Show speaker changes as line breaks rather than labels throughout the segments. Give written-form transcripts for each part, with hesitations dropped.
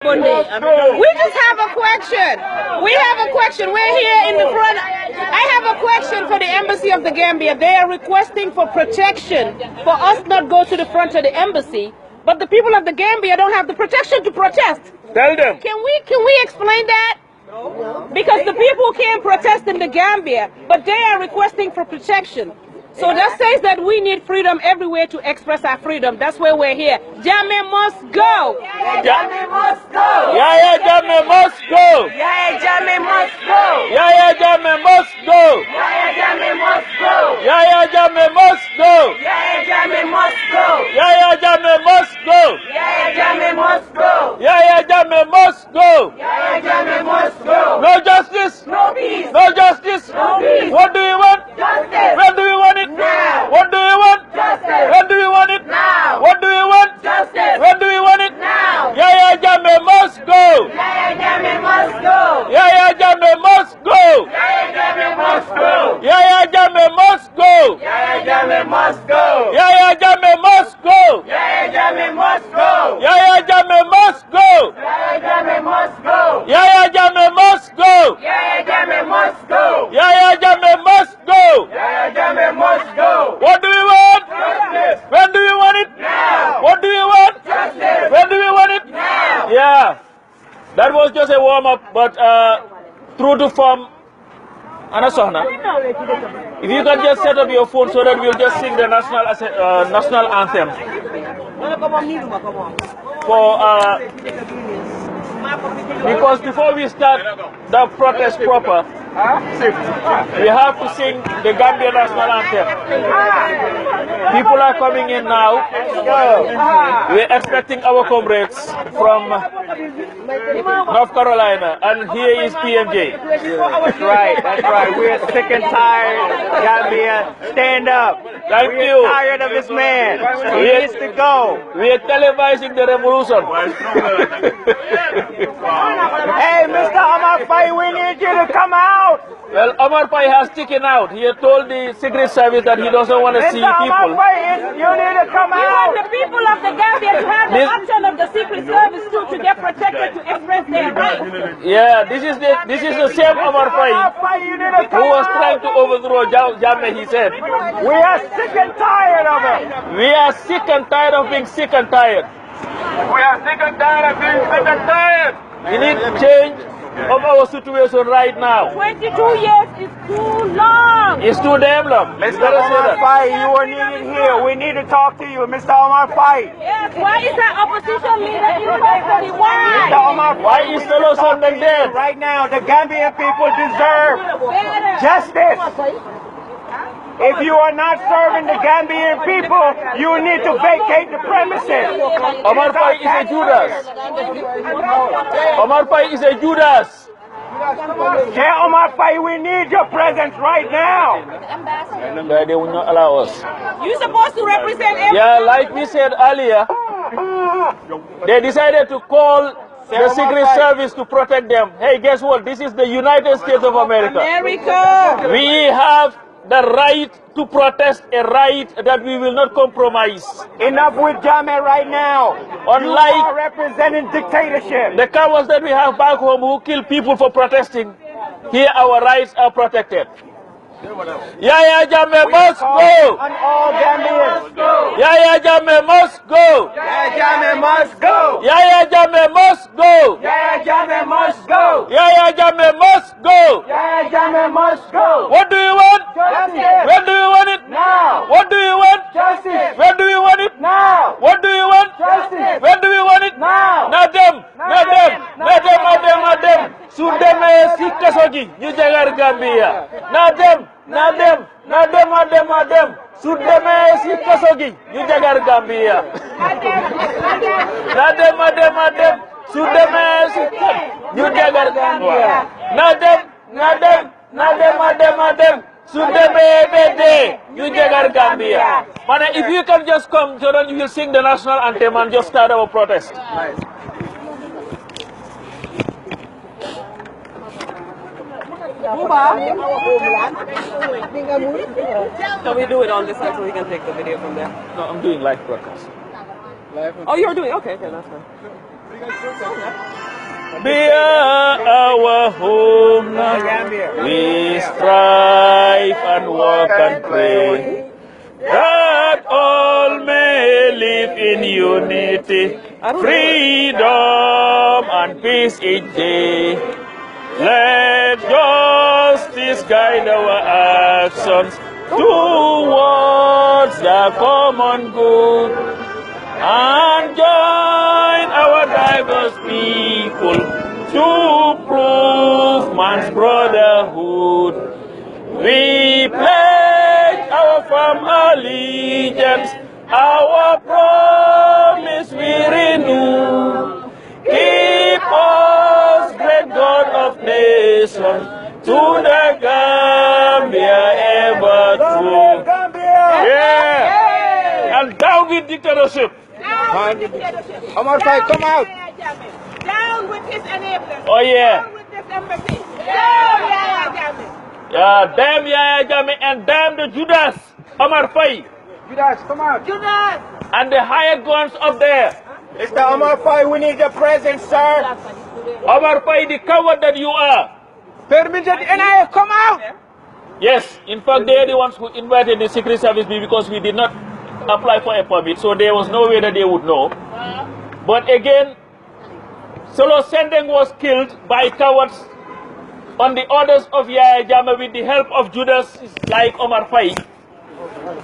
We just have a question. We have a question. We're here in the front. I have a question for the Embassy of the Gambia. They are requesting for protection for us not go to the front of the embassy, but the people of the Gambia don't have the protection to protest.
Tell them.
Can we explain that? Because the people can't protest in the Gambia, but they are requesting for protection. So that says that we need freedom everywhere to express our freedom. That's why we're here. Jammeh must go.
Jammeh must go. Yahya Jammeh must go.
Yahya Jammeh must go.
Yahya Jammeh must go.
Yahya Jammeh must go.
Yahya Jammeh must go.
Yahya Jammeh must go.
Yahya Jammeh must go.
Yahya Jammeh must go.
Yahya Jammeh must go.
Yahya Jammeh must go.
No justice.
No peace.
No justice.
No peace.
What do you want?
Justice.
When do you want it?
Now.
What do you want?
Justice.
When do you want it?
Now.
What do you want?
Justice.
When do you want it?
Now.
Yahya Jammeh must go.
Yahya Jammeh must go.
Yahya Jammeh must go.
Yahya Jammeh must go.
Yahya Jammeh must go.
Yahya Jammeh must go.
Yahya Jammeh must go.
Yahya Jammeh must go.
Yahya Jammeh must go.
Yahya Jammeh must go.
Yahya Jammeh must go.
Yahya Jammeh must go.
Yahya Jammeh must go.
Yahya Jammeh must go.
What do you want?
Justice.
When do you want it?
Now.
What do you want?
Justice.
When do you want it?
Now.
Yeah. That was just a warm up, but true to form. Anna Sohna, if you can just set up your phone so that we'll just sing the national anthem for because before we start the protest proper, we have to sing the Gambia national anthem. People are coming in now. We're expecting our comrades from North Carolina, and here is PMJ.
That's right, that's right. We're sick and tired. Gambia, stand up.
Thank
We're
you.
tired of this man. He needs to go.
We are televising the revolution.
Hey, Mr. Omar Faye, we need you to come out.
Well, Omar Pai has taken out. He had told the Secret Service that he doesn't want to see
Mr. Omar
people.
Faye, you need to come
We want
out.
the people of the Gambia to have the option of the Secret Service to get protected, to express their rights.
Yeah, this is the same Omar Pai
Omar Faye, you need to
who
come
was
out.
trying to overthrow Jammeh, he said.
We are sick and tired of it.
We are sick and tired of being sick and tired.
We are sick and tired of being sick and tired.
We need change of our situation right now.
22 years is too long.
It's too damn long.
Mr.
Let us say
Omar
that.
Faye, you are needed here. We need to talk to you, Mr. Omar Faye.
Yes, why is that opposition leader in custody?
Mr.
Why?
Omar Faye,
Why is Solo Sunday dead?
right now, the Gambian people deserve justice. If you are not serving the Gambian people, you need to vacate the premises.
Omar Pai is a Judas. Omar Pai is a Judas.
Yeah, Omar Faye, we need your presence right now.
They will not allow us.
You're supposed to represent everyone.
Yeah, like we said earlier, they decided to call the Secret Service to protect them. Hey, guess what? This is the United States of America.
America.
We have the right to protest, a right that we will not compromise.
Enough with Jammeh right now. You
Unlike
are representing dictatorship.
the cowards that we have back home who kill people for protesting, here our rights are protected. Yahya Jammeh must go.
On all Gambians.
Yahya Jammeh must go.
Yahya Jammeh must go.
Yahya Jammeh must go.
Yahya Jammeh must go.
Yahya Jammeh must go.
Yahya Jammeh must go.
What do you want?
Justice.
When do you want it?
Now.
What do you want?
Justice.
When do you want it?
Now.
What do you want?
Justice.
When do you want it?
Now.
Not them. Not them. Not them. Not them. Not them. Sudeme Sikasogi. You jagar Gambia. Not them. Not them. Not them. Not them. Not them. Sudeme Sikasogi. You jagar Gambia. Not them. Not them. Not them. Sudeme Sikasogi. You jagar Gambia. Not them. Not them. Not them. Not them. Not them. Sudeme you jagar Gambia. Mana, if you can just come, so then you will sing the national anthem and just start our protest.
Can we do it on this side so we can take the video from there?
No, I'm doing live broadcast.
Oh, you're doing? Okay, that's fine.
Gambia, our homeland. We strive and work and pray that all may live in unity, freedom and peace each day. Let justice guide our actions towards the common good, and join our diverse people to prove man's brotherhood. We pledge our firm allegiance, our promise we renew. Keep us, great God of nations, to the Gambia ever true. Yeah. And down with dictatorship.
Down with dictatorship.
Omar Faye, come out.
Down with his enablers.
Oh yeah.
Down with this embassy. Down, Yaya Jammeh.
Yeah, damn Yaya Jammeh and damn the Judas, Omar Faye,
Judas, come out.
Judas.
and the hired guns up there.
Mr. Omar Faye, we need your presence, sir.
Omar Faye, the coward that you are.
Permitted NIA, come out.
Yes, in fact, they are the ones who invited the Secret Service because we did not apply for a permit, so there was no way that they would know. But again, Solo Sendeng was killed by cowards on the orders of Yaya Jammeh with the help of Judas like Omar Faye,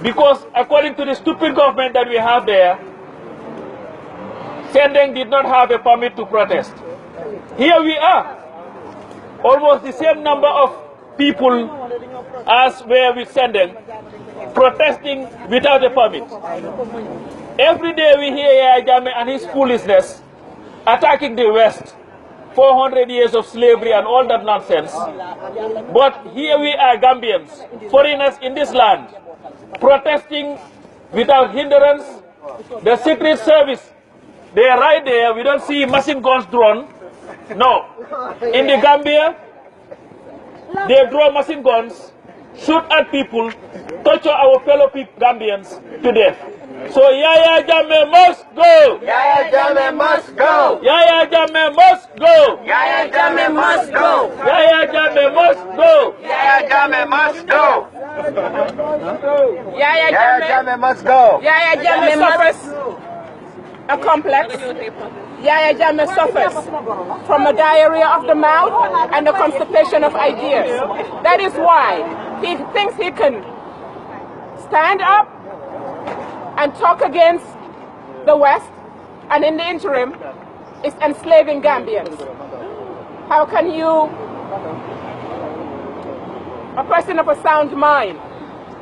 because according to the stupid government that we have there, Sendeng did not have a permit to protest. Here we are, almost the same number of people as were with Sendeng, protesting without a permit. Every day we hear Yaya Jammeh and his foolishness attacking the West, 400 years of slavery and all that nonsense. But here we are, Gambians, foreigners in this land, protesting without hindrance. The Secret Service, they are right there. We don't see machine guns drawn. No. In the Gambia, they draw machine guns, shoot at people, torture our fellow Gambians to death. So Yaya Jammeh must go.
Yaya Jammeh must go.
Yaya Jammeh must go.
Yaya Jammeh must go.
Yaya Jammeh must go.
Yaya Jammeh must go.
Yaya
Yaya
Jammeh.
Jammeh must go.
Yaya Jammeh suffers a complex. Yaya Jammeh suffers from a diarrhea of the mouth and a constipation of ideas. That is why he thinks he can stand up and talk against the West, and in the interim is enslaving Gambians. How can you, a person of a sound mind,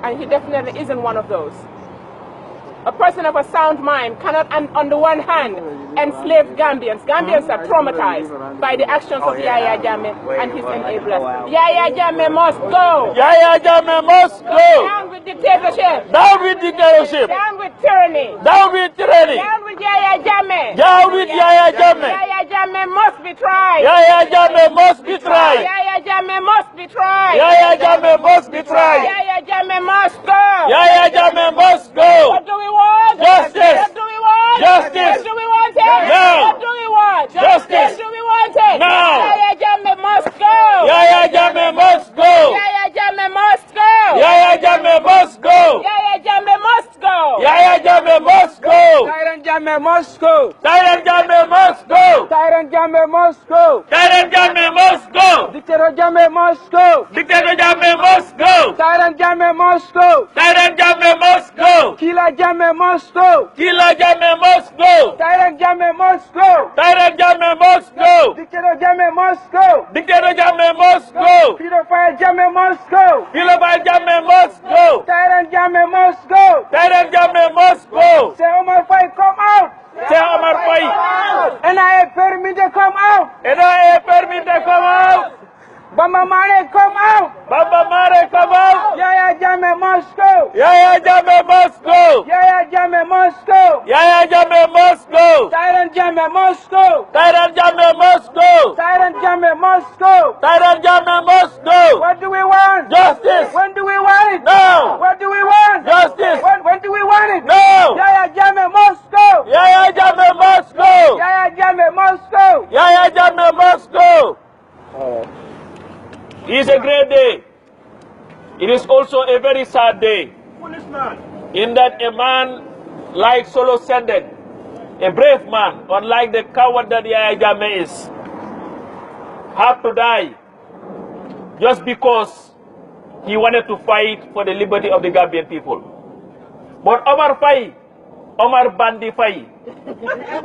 and he definitely isn't one of those, a person of a sound mind cannot, on the one hand, enslave Gambians. Gambians are traumatized by the actions of Yaya Jammeh and his enablers. Yaya Jammeh must go.
Yaya Jammeh must go.
Down with dictatorship.
Down with dictatorship.
Down with tyranny.
Down with tyranny.
Down with Yaya Jammeh.
Down with Yaya Jammeh.
Yaya Jammeh must be tried.
Yaya Jammeh must be tried.
Yaya Jammeh must be tried.
Yaya Jammeh must be tried.
Yaya Jammeh must go.
Yaya Jammeh must go.
What do we want?
Justice.
What do we want?
Justice.
What do we want?
Now.
What do we want?
Justice.
What do we want?
Now.
Yaya Jammeh must go.
Yaya Jammeh must go.
Yaya Jammeh must go.
Yaya Jammeh must go.
Yaya Jammeh must go.
Yaya Jammeh must go.
Tyrant Jammeh must go.
Tyrant Jammeh must go.
Tyrant Jammeh must go.
Tyrant Jammeh must go.
Dictator Jammeh must go.
Dictator Jammeh must go.
Tyrant Jammeh must go.
Tyrant Jammeh must go.
Killer Jammeh must go.
Killer Jammeh must go.
Tyrant Jammeh must go.
Tyrant Jammeh must go.
Dictator Jammeh must go.
Dictator Jammeh must go.
Pedophile Jammeh must go.
Pedophile Jammeh must go.
Tyrant Jammeh must go.
Tyrant Jammeh must go.
Say Omar Faye, come out.
Say Omar Faye.
NIA permit to come out.
NIA permit to come out.
Bamba Mane, come out.
Bamba Mare come out.
Yaya Jammeh must go.
Yaya Jammeh must go.
Yaya Jammeh must go.
Yaya Jammeh must go.
Tyrant Jammeh must go.
Tyrant Jammeh must go.
Tyrant Jammeh must go.
Tyrant Jammeh must go.
What do we want?
Justice.
When do we want it?
Now.
What do we want?
Justice.
When do we want it?
Now.
Yaya Jammeh must go.
Yaya Jammeh must go.
Yaya Jammeh must go.
Yaya Jammeh must It is a great day. It is also a very sad day, in that a man like Solo Sendeng, a brave man, unlike the coward that Yahya Jammeh is, had to die just because he wanted to fight for the liberty of the Gambian people. But Omar Faye, Omar Bandi Faye,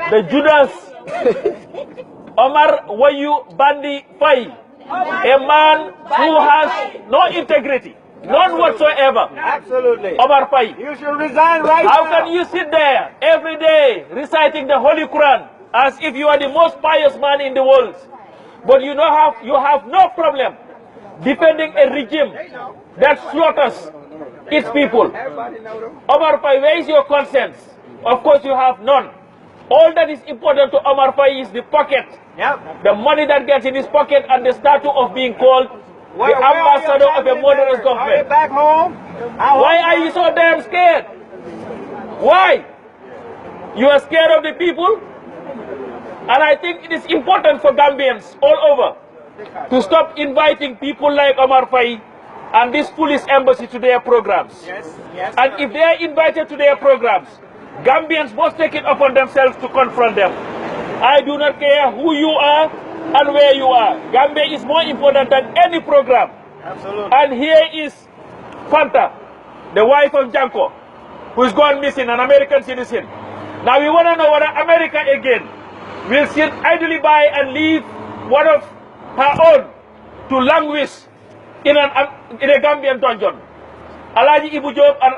the Judas, Omar Wayu Bandi Faye, a man who has no integrity, none whatsoever.
Absolutely.
Omar Faye.
You should resign right
How
now.
can you sit there every day reciting the Holy Quran as if you are the most pious man in the world, but you have no problem defending a regime that slaughters its people? Omar Faye, where is your conscience? Of course you have none. All that is important to Omar Faye is the pocket, the money that gets in his pocket, and the status of being called the ambassador of a murderous
Are you
government.
back home?
Why are you so damn scared? Why? You are scared of the people? And I think it is important for Gambians all over to stop inviting people like Omar Faye and this foolish embassy to their programs.
Yes.
And if they are invited to their programs, Gambians must take it upon themselves to confront them. I do not care who you are and where you are. Gambia is more important than any program.
Absolutely.
And here is Fanta, the wife of Janko, who is gone missing, an American citizen. Now we want to know whether America again will sit idly by and leave one of her own to languish in a Gambian dungeon. Alaji Ibu Job and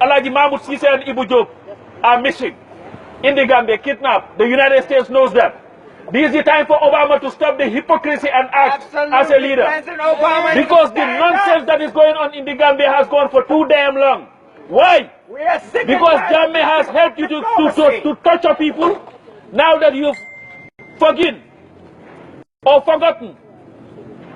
Alaji Mahmoud Sise and Ibu Job are missing in the Gambia, kidnapped. The United States knows that. This is the time for Obama to stop the hypocrisy and act as a leader.
President Obama
Because the nonsense that is going on in the Gambia has gone for too damn long. Why?
We are sick and
Because
tired of
Jammeh has helped you to torture people. Now that you've forgiven or forgotten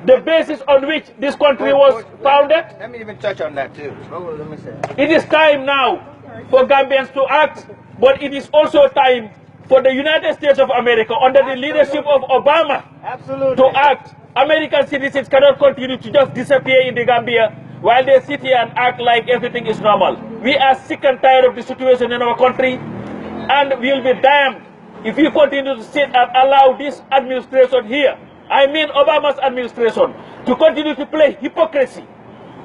the basis on which this country was founded,
Let me even touch on that too. Let me say.
it is time now for Gambians to act, but it is also time for the United States of America, under the leadership of Obama,
Absolutely.
to act. American citizens cannot continue to just disappear in the Gambia while they sit here and act like everything is normal. We are sick and tired of the situation in our country, and we'll be damned if we continue to sit and allow this administration here, I mean Obama's administration, to continue to play hypocrisy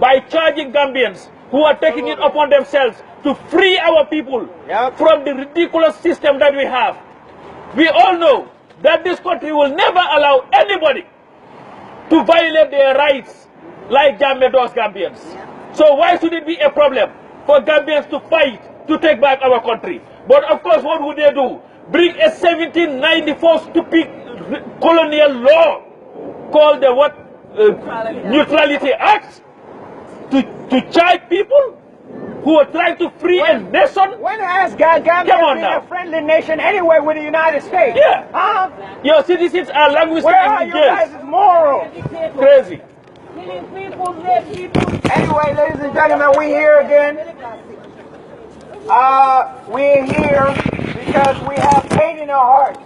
by charging Gambians who are taking it upon themselves to free our people from the ridiculous system that we have. We all know that this country will never allow anybody to violate their rights like Jammeh does Gambians. So why should it be a problem for Gambians to fight to take back our country? But of course, what would they do? Bring a 1794 stupid colonial law called the what? Neutrality Act to charge people who are trying to free a nation?
When has Gambia
Come on
been
now.
a friendly nation anyway with the United States?
Yeah.
Huh?
Your citizens are languishing
Where are
in
you
the jails.
guys' morals?
Crazy.
Anyway, ladies and gentlemen, we here again. We're here because we have pain in our hearts.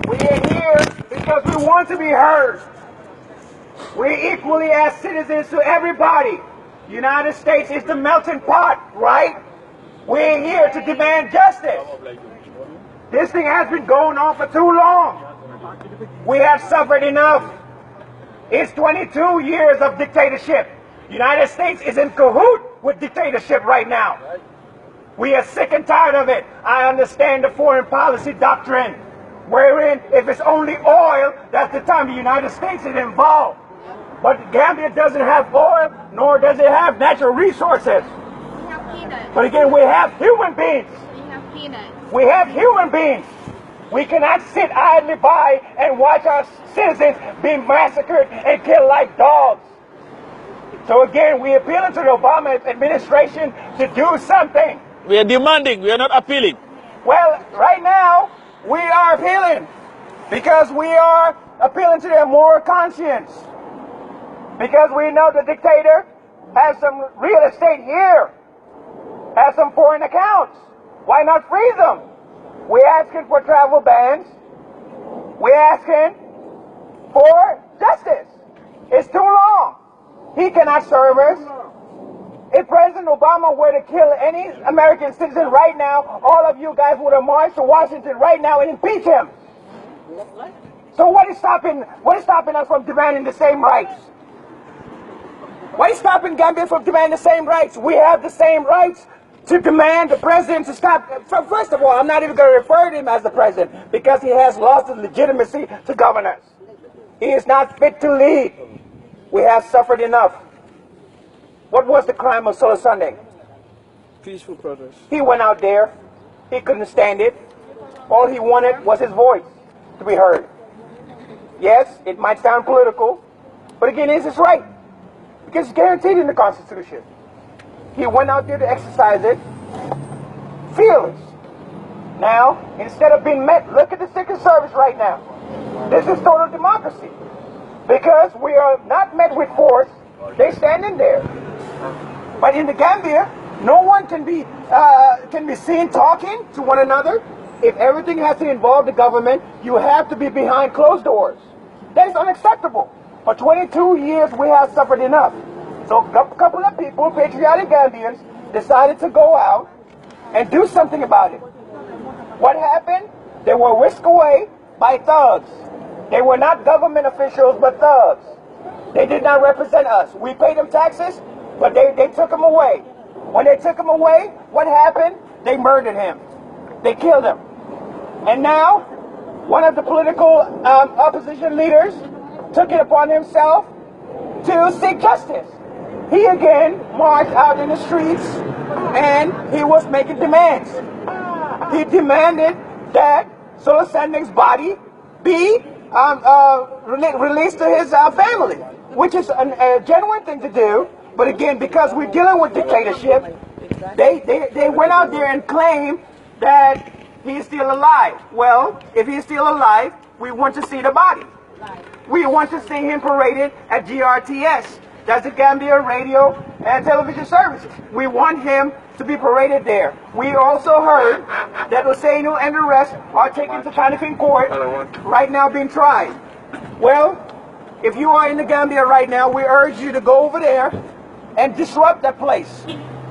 We are here because we want to be heard. We're equally as citizens to everybody. United States is the melting pot, right? We're here to demand justice. This thing has been going on for too long. We have suffered enough. It's 22 years of dictatorship. United States is in cahoot with dictatorship right now. We are sick and tired of it. I understand the foreign policy doctrine, wherein if it's only oil, that's the time the United States is involved. But Gambia doesn't have oil, nor does it have natural resources.
We have peanuts.
But again, we have human beings.
We have peanuts.
We have human beings. We cannot sit idly by and watch our citizens being massacred and killed like dogs. So again, we appealing to the Obama administration to do something.
We are demanding, we are not appealing.
Well, right now, we are appealing because we are appealing to their moral conscience. Because we know the dictator has some real estate here, has some foreign accounts. Why not freeze them? We're asking for travel bans. We're asking for justice. It's too long. He cannot serve us. If President Obama were to kill any American citizen right now, all of you guys would have marched to Washington right now and impeach him. So what is stopping us from demanding the same rights? What is stopping Gambia from demanding the same rights? We have the same rights to demand the president to stop. First of all, I'm not even going to refer to him as the president because he has lost his legitimacy to govern us. He is not fit to lead. We have suffered enough. What was the crime of Solar Sunday?
Peaceful protest.
He went out there. He couldn't stand it. All he wanted was his voice to be heard. Yes, it might sound political, but again, it's his right. Because it's guaranteed in the Constitution. He went out there to exercise it. Fearless. Now, instead of being met, look at the Secret Service right now. This is total democracy. Because we are not met with force, they stand in there. But in the Gambia, no one can be seen talking to one another. If everything has to involve the government, you have to be behind closed doors. That is unacceptable. For 22 years, we have suffered enough. So a couple of people, patriotic Gambians, decided to go out and do something about it. What happened? They were whisked away by thugs. They were not government officials, but thugs. They did not represent us. We paid them taxes, but they took him away. When they took him away, what happened? They murdered him. They killed him. And now, one of the political opposition leaders took it upon himself to seek justice. He again marched out in the streets and he was making demands. He demanded that Solar Sanding's body be released to his family, which is a genuine thing to do. But again, because we're dealing with dictatorship, they went out there and claimed that he's still alive. Well, if he's still alive, we want to see the body. We want to see him paraded at GRTS. That's the Gambia Radio and Television Services. We want him to be paraded there. We also heard that Oseinu and the rest are taken to Tanifin Court right now being tried. Well, if you are in the Gambia right now, we urge you to go over there and disrupt that place.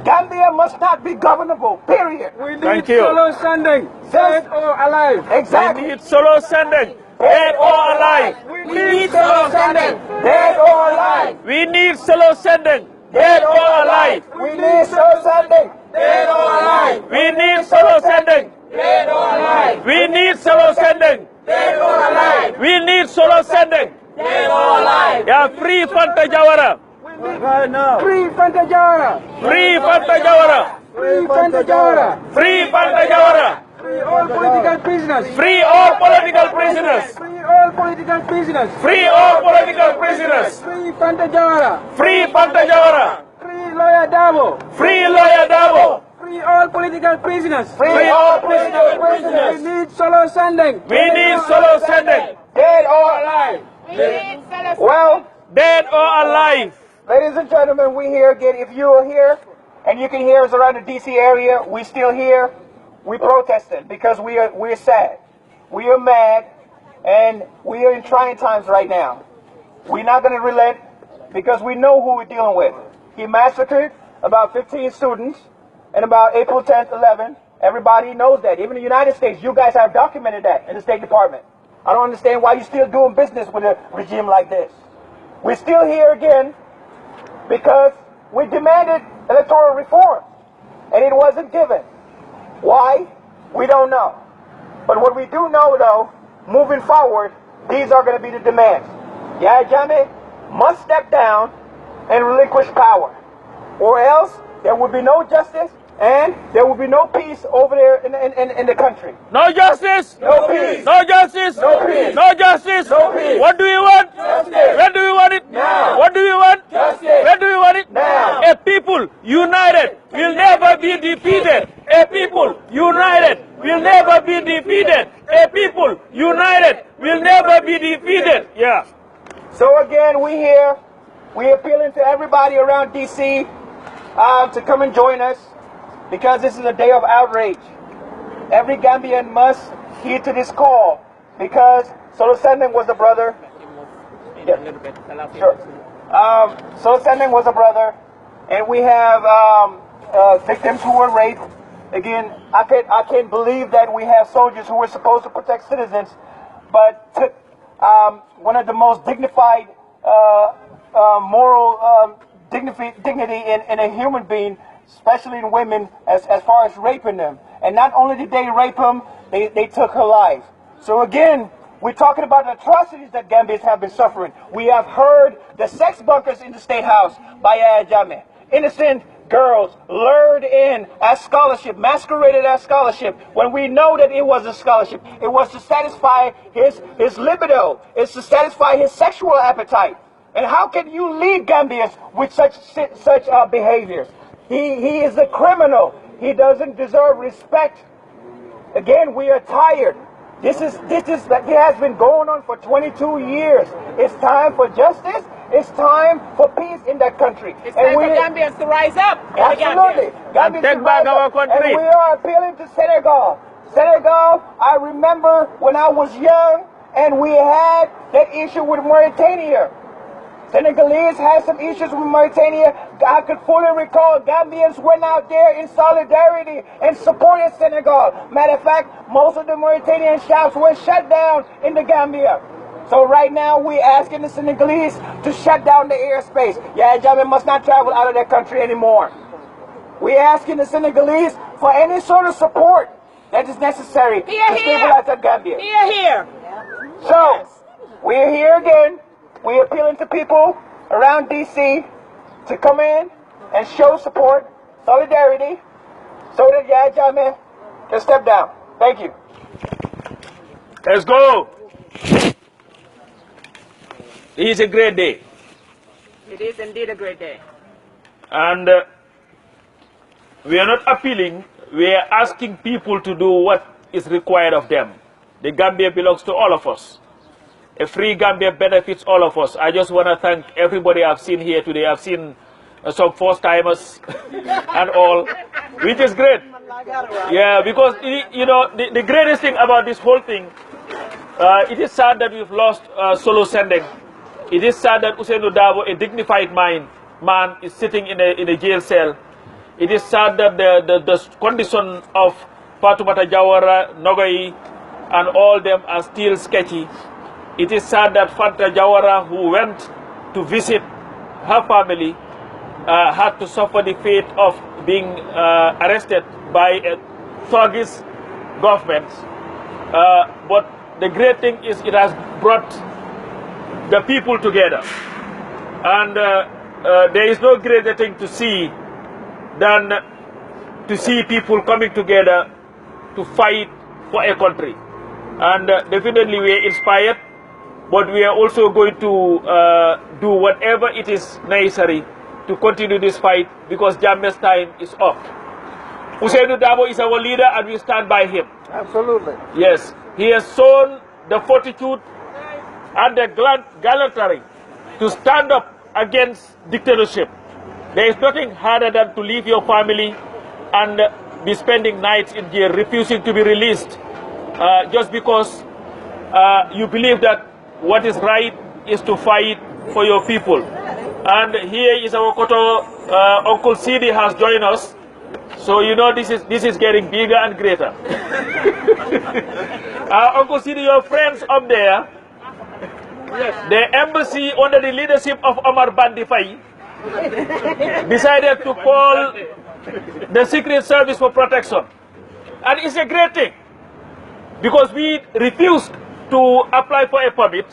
Gambia must not be governable, period.
We need Solar Sanding, dead or alive.
Exactly.
We need Solar Sanding, dead or alive.
We need Solar Sanding, dead or alive.
We need Solar Sanding, dead or alive.
We need Solar Sanding, dead or alive.
We need Solar Sanding,
Dead or alive.
we need Solar Sanding,
Dead or alive.
we need Solar Sanding.
Dead or alive.
Yeah, free Fanta Jawara,
Right now. Free Fanta Jawara.
free Fanta Jawara,
Free Fanta Jawara.
free Fanta Jawara,
Free all political prisoners.
free all political prisoners,
Free all political prisoners.
free all political prisoners,
Free Fanta Jawara.
free Fanta Jawara,
Free lawyer Dabo.
free lawyer Dabo,
Free all political prisoners.
free all political prisoners.
We need Solar Sanding.
We need Solar Sanding,
Dead or alive. Well,
dead or alive.
ladies and gentlemen, we here again. If you are here and you can hear us around the DC area, we still here. We protested because we're sad. We are mad and we are in trying times right now. We're not going to relent because we know who we're dealing with. He massacred about 15 students and about April 10th, 11th. Everybody knows that. Even the United States, you guys have documented that in the State Department. I don't understand why you're still doing business with a regime like this. We're still here again because we demanded electoral reform and it wasn't given. Why? We don't know. But what we do know, though, moving forward, these are going to be the demands. Yahya Jammeh must step down and relinquish power, or else there will be no justice and there will be no peace over there in the country.
No justice.
No peace.
No justice.
No peace.
No justice.
No peace.
What do you want?
Justice.
When do you want it?
Now.
What do you want?
Justice.
When do you want it?
Now.
A people united will never be defeated. A people united will never be defeated. A people united will never be defeated. Yeah.
So again, we're appealing to everybody around DC to come and join us because this is a day of outrage. Every Gambian must heed to this call because Solar Sanding was the brother.
a little bit.
Sure. Solo Sending was a brother, and we have victims who were raped. Again, I can't believe that we have soldiers who were supposed to protect citizens, but took one of the most dignified, moral dignity in a human being, especially in women, as far as raping them. And not only did they rape them, they took her life. So again, we're talking about the atrocities that Gambians have been suffering. We have heard the sex bunkers in the State House by Yahya Jammeh. Innocent girls lured in as scholarship, masqueraded as scholarship, when we know that it was a scholarship. It was to satisfy his libido. It's to satisfy his sexual appetite. And how can you lead Gambians with such behaviors? He is a criminal. He doesn't deserve respect. Again, we are tired. This is it has been going on for 22 years. It's time for justice. It's time for peace in that country.
It's time for Gambians to rise up.
Absolutely. Gambians
take
to
back
rise
our
up.
country.
And we are appealing to Senegal. Senegal, I remember when I was young and we had that issue with Mauritania. Senegalese had some issues with Mauritania. I could fully recall Gambians went out there in solidarity and supported Senegal. Matter of fact, most of the Mauritanian shops were shut down in the Gambia. So right now we're asking the Senegalese to shut down the airspace. Yahya Jammeh must not travel out of their country anymore. We're asking the Senegalese for any sort of support that is necessary to stabilize that Gambia.
Here.
So, we're here again. We're appealing to people around D.C. to come in and show support, solidarity, so that Yahya Jammeh can step down. Thank you.
Let's go. It is a great day.
It is indeed a great day.
And we are not appealing, we are asking people to do what is required of them. The Gambia belongs to all of us. A free Gambia benefits all of us. I just want to thank everybody I've seen here today. I've seen some first-timers and all, which is great. Yeah, because, you know, the greatest thing about this whole thing, it is sad that we've lost Solo Sending. It is sad that Ousainou Darboe, a dignified man, is sitting in a jail cell. It is sad that the condition of Fatoumata Jawara, Nogoy, and all them are still sketchy. It is sad that Fanta Jawara, who went to visit her family, had to suffer the fate of being arrested by a Thuggish government. But the great thing is it has brought the people together. And there is no greater thing to see than to see people coming together to fight for a country. And definitely we are inspired, but we are also going to do whatever it is necessary to continue this fight, because Jammeh's time is up. Ousainou Darboe is our leader and we stand by him.
Absolutely.
Yes, he has shown the fortitude and the gallantry to stand up against dictatorship. There is nothing harder than to leave your family and be spending nights in jail, refusing to be released, just because you believe that what is right is to fight for your people. And here is our Koto, Uncle Sidi has joined us. So you know this is getting bigger and greater. Uncle Sidi, your friends up there, the embassy under the leadership of Omar Bandi Faye decided to call the Secret Service for protection. And it's a great thing, because we refused to apply for a permit,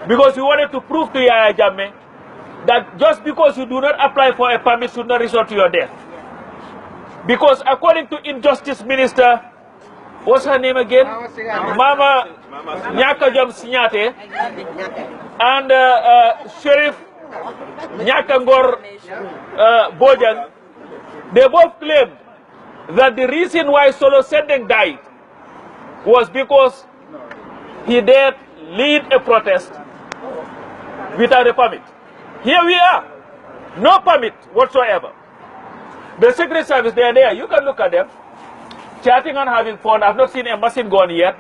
because we wanted to prove to Yahya Jammeh that just because you do not apply for a permit should not result to your death. Because according to Injustice Minister, what's her name again? Mama Nyaka Jam Sinyate and Sheriff Nyakangor Bojang, they both claimed that the reason why Solo Sending died was because he dared lead a protest without a permit. Here we are, no permit whatsoever. The Secret Service, they are there. You can look at them. chatting and having fun. I've not seen a machine gun yet.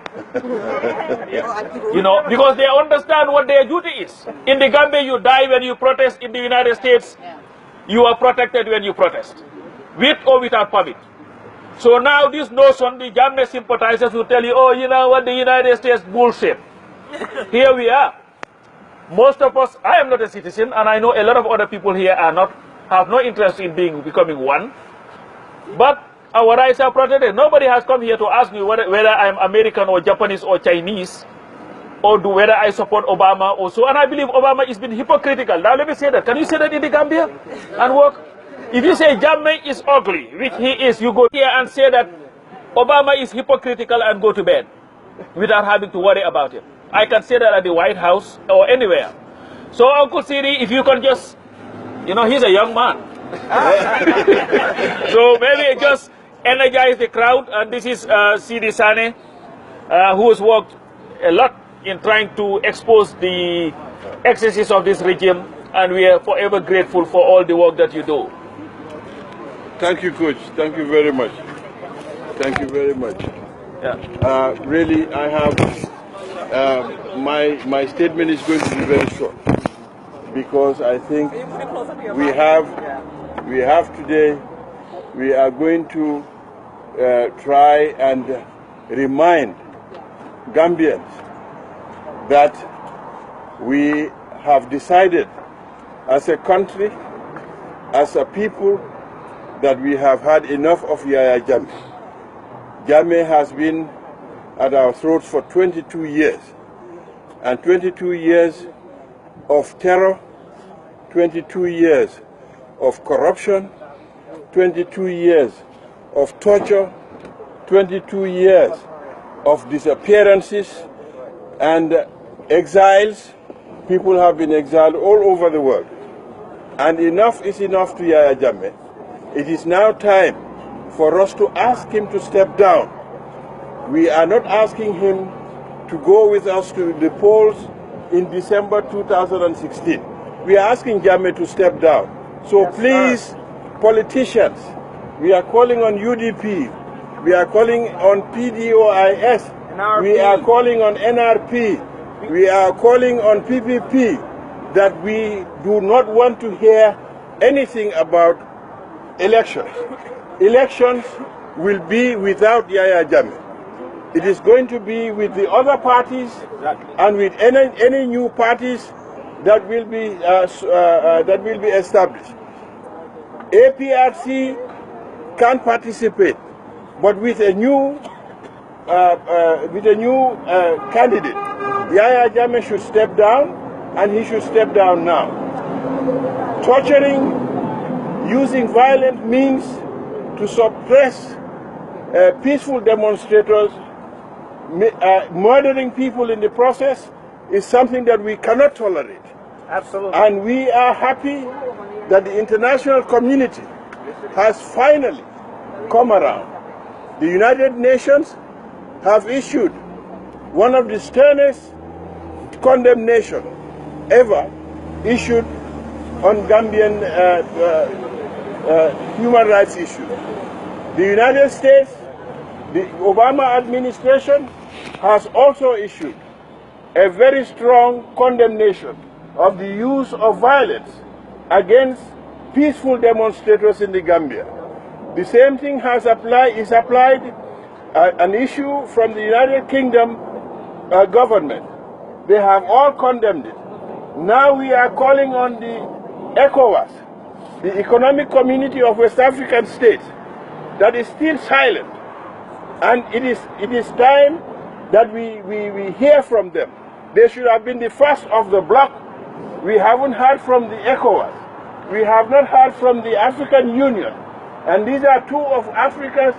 You know, because they understand what their duty is. In the Gambia, you die when you protest. In the United States, you are protected when you protest, with or without permit. So now this notion, the Jammeh sympathizers will tell you, oh, you know what, the United States bullshit. Here we are. Most of us, I am not a citizen, and I know a lot of other people here are not, have no interest in becoming one. But our rights are protected. Nobody has come here to ask me whether I'm American or Japanese or Chinese, or whether I support Obama or so. And I believe Obama has been hypocritical. Now let me say that. Can you say that in the Gambia and work? If you say Jammeh is ugly, which he is, you go here and say that Obama is hypocritical and go to bed without having to worry about it. I can say that at the White House or anywhere. So Uncle Siri, if you can just, you know, he's a young man. So maybe just energize the crowd. And this is Sidi Sane, who has worked a lot in trying to expose the excesses of this regime. And we are forever grateful for all the work that you do.
Thank you, Coach. Thank you very much. Thank you very much.
Yeah.
Really, I have, my statement is going to be very short, because I think we have today, we are going to try and remind Gambians that we have decided as a country, as a people, that we have had enough of Yahya Jammeh. Jammeh has been at our throats for 22 years, and 22 years of terror, 22 years of corruption, 22 years of torture, 22 years of disappearances and exiles. People have been exiled all over the world. And enough is enough to Yahya Jammeh. It is now time for us to ask him to step down. We are not asking him to go with us to the polls in December 2016. We are asking Jammeh to step down. So please, politicians, we are calling on UDP, we are calling on PDOIS, NRP. We are calling on NRP, we are calling on PPP, that we do not want to hear anything about elections. Elections will be without Yahya Jammeh. It is going to be with the other parties and with any new parties that will be established. APRC can participate, but with a new candidate. Yahya Jammeh should step down, and he should step down now. Torturing, using violent means to suppress peaceful demonstrators, murdering people in the process is something that we cannot tolerate.
Absolutely.
And we are happy that the international community has finally come around. The United Nations have issued one of the sternest condemnation ever issued on Gambian human rights issues. The United States, the Obama administration, has also issued a very strong condemnation of the use of violence against peaceful demonstrators in the Gambia. The same thing is applied an issue from the United Kingdom government. They have all condemned it. Now we are calling on the ECOWAS, the Economic Community of West African States, that is still silent. And it is time that we hear from them. They should have been the first of the block. We haven't heard from the ECOWAS. We have not heard from the African Union. And these are two of Africa's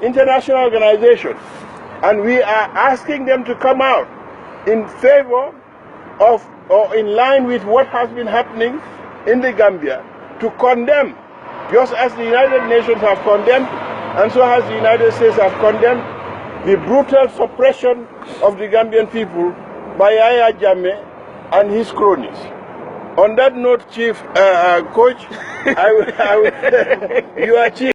international organizations. And we are asking them to come out in favor of, or in line with what has been happening in the Gambia, to condemn, just as the United Nations have condemned, and so has the United States have condemned, the brutal suppression of the Gambian people by Yahya Jammeh and his cronies. On that note, Chief Coach, you are Chief.